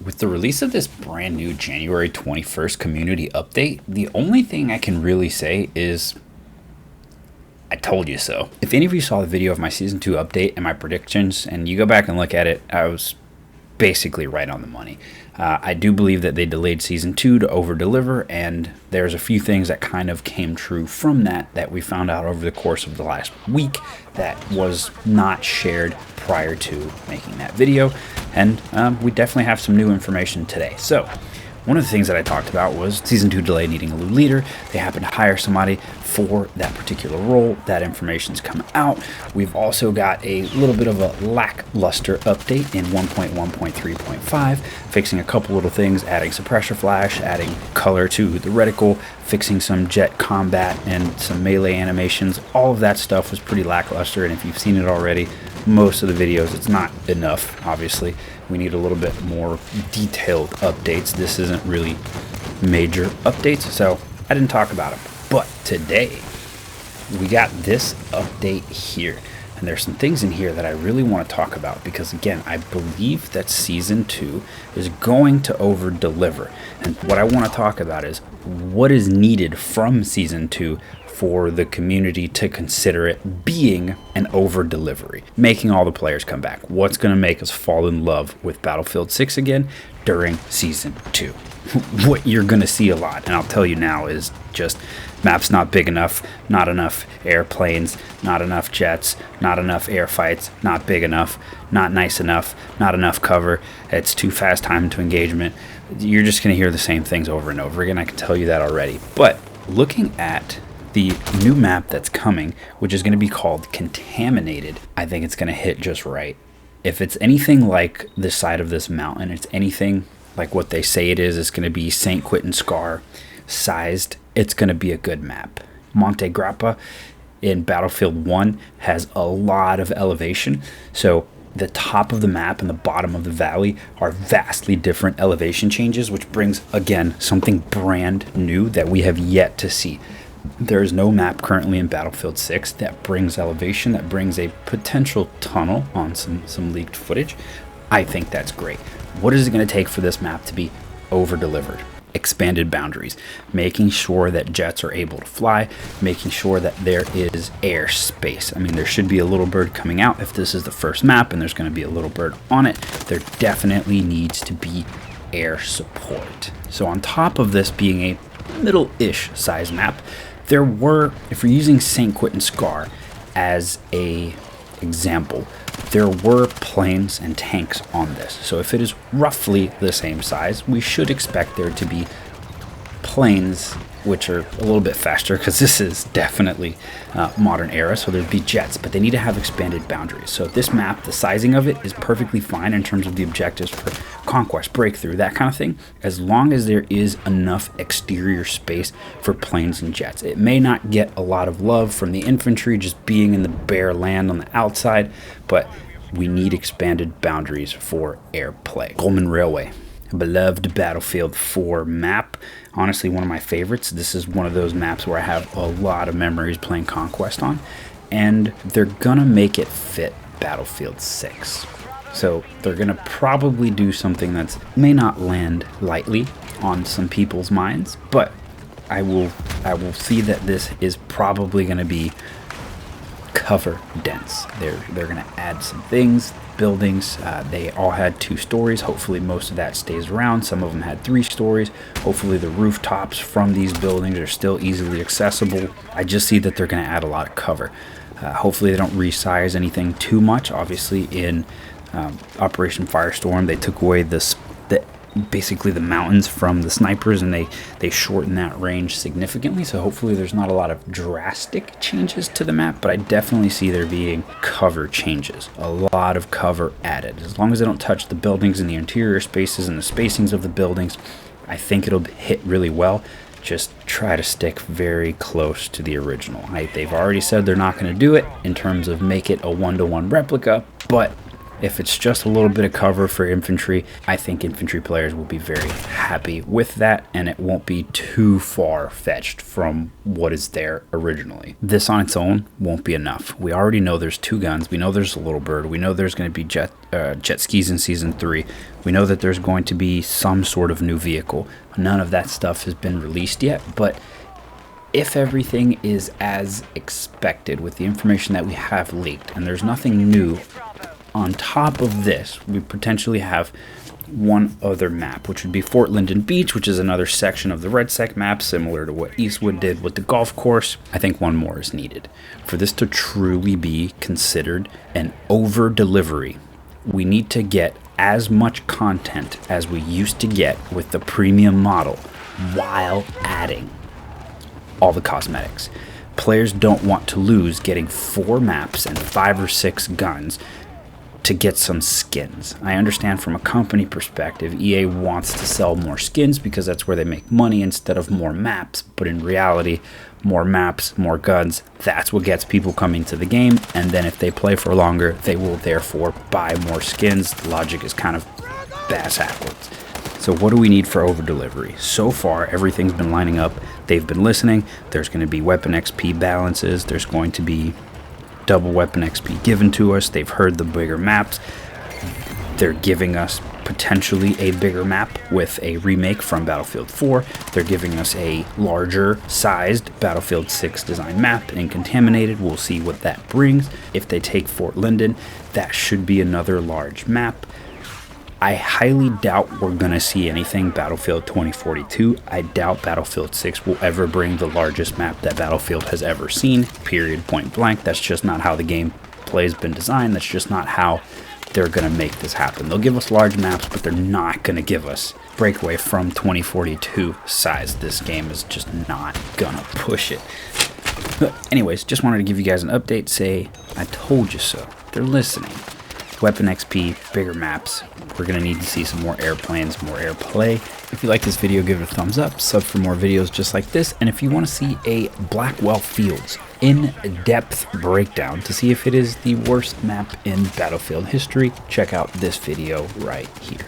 With the release of this brand new January 21st community update, the only thing I can really say is I told you so. If any of you saw the video of my Season 2 update and my predictions, and you go back and look at it, I was basically right on the money. I do believe that they delayed Season 2 to over-deliver, and there's a few things that kind of came true from that we found out over the course of the last week that was not shared prior to making that video, and we definitely have some new information today. So, one of the things that I talked about was Season 2 delay needing a new leader. They happen to hire somebody for that particular role. That information's come out. We've also got a little bit of a lackluster update in 1.1.3.5, fixing a couple little things, adding suppressor flash, adding color to the reticle, fixing some jet combat and some melee animations. All of that stuff was pretty lackluster, and if you've seen it already, most of the videos, it's not enough, obviously. We need a little bit more detailed updates. This isn't really major updates, so I didn't talk about them. But today, we got this update here. And there's some things in here that I really want to talk about because, again, I believe that Season 2 is going to over-deliver. And what I want to talk about is what is needed from Season 2 for the community to consider it being an over-delivery, making all the players come back. What's going to make us fall in love with Battlefield 6 again during Season 2? What you're going to see a lot, and I'll tell you now, is just maps not big enough, not enough airplanes, not enough jets, not enough air fights, not big enough, not nice enough, not enough cover, it's too fast time to engagement. You're just going to hear the same things over and over again. I can tell you that already. But looking at the new map that's coming, which is going to be called Contaminated, I think it's going to hit just right. If it's anything like the side of this mountain, it's anything like what they say it is, it's going to be St. Quentin Scar sized, it's going to be a good map. Monte Grappa in Battlefield 1 has a lot of elevation, so the top of the map and the bottom of the valley are vastly different elevation changes, which brings, again, something brand new that we have yet to see. There is no map currently in Battlefield 6 that brings elevation, that brings a potential tunnel on some leaked footage. I think that's great. What is it going to take for this map to be over-delivered? Expanded boundaries, making sure that jets are able to fly, making sure that there is airspace. I mean, there should be a little bird coming out if this is the first map and there's going to be a little bird on it. There definitely needs to be air support. So on top of this being a middle-ish size map, there were, if we're using St. Quentin Scar as a example, there were planes and tanks on this. So if it is roughly the same size, we should expect there to be planes which are a little bit faster, because this is definitely modern era, so there'd be jets, but they need to have expanded boundaries. So this map, the sizing of it is perfectly fine in terms of the objectives for conquest, breakthrough, that kind of thing, as long as there is enough exterior space for planes and jets. It may not get a lot of love from the infantry just being in the bare land on the outside, but we need expanded boundaries for airplay. Coleman Railway, a beloved Battlefield 4 map. Honestly, one of my favorites. This is one of those maps where I have a lot of memories playing Conquest on, and they're gonna make it fit Battlefield 6. So they're gonna probably do something that may not land lightly on some people's minds, but I will see that this is probably gonna be cover dense. They're gonna add some things. Buildings, they all had 2 stories. Hopefully most of that stays around. Some of them had 3 stories. Hopefully the rooftops from these buildings are still easily accessible. I just see that they're going to add a lot of cover. Hopefully they don't resize anything too much. Obviously in Operation Firestorm they took away basically the mountains from the snipers, and they shortened that range significantly, so hopefully there's not a lot of drastic changes to the map, but I definitely see there being cover changes, a lot of cover added. As long as they don't touch the buildings and the interior spaces and the spacings of the buildings, I think it'll hit really well. Just try to stick very close to the original. They've already said they're not going to do it in terms of make it a 1-to-1 replica, but If it's just a little bit of cover for infantry, I think infantry players will be very happy with that, and it won't be too far-fetched from what is there originally. This on its own won't be enough. We already know there's 2 guns. We know there's a little bird. We know there's going to be jet skis in Season 3. We know that there's going to be some sort of new vehicle. None of that stuff has been released yet, but if everything is as expected with the information that we have leaked, and there's nothing new on top of this, we potentially have one other map, which would be Fort Linden Beach, which is another section of the RedSec map, similar to what Eastwood did with the golf course. I think one more is needed. For this to truly be considered an over-delivery, we need to get as much content as we used to get with the premium model while adding all the cosmetics. Players don't want to lose getting 4 maps and 5 or 6 guns to get some skins. I understand from a company perspective, EA wants to sell more skins because that's where they make money instead of more maps, but in reality, more maps, more guns, that's what gets people coming to the game, and then if they play for longer, they will therefore buy more skins. The logic is kind of bass-backwards. So what do we need for over-delivery? So far, everything's been lining up. They've been listening. There's going to be weapon XP balances. There's going to be double weapon XP given to us. They've heard the bigger maps. They're giving us potentially a bigger map with a remake from Battlefield 4. They're giving us a larger sized Battlefield 6 design map in Contaminated. We'll see what that brings. If they take Fort Linden, that should be another large map. I highly doubt we're going to see anything Battlefield 2042. I doubt Battlefield 6 will ever bring the largest map that Battlefield has ever seen, period, point blank. That's just not how the gameplay has been designed. That's just not how they're going to make this happen. They'll give us large maps, but they're not going to give us Breakaway from 2042 size. This game is just not going to push it. But anyways, just wanted to give you guys an update, say, I told you so. They're listening. Weapon XP, bigger maps. We're going to need to see some more airplanes, more airplay. If you like this video, give it a thumbs up, sub for more videos just like this, and if you want to see a Blackwell Fields in-depth breakdown to see if it is the worst map in Battlefield history, check out this video right here.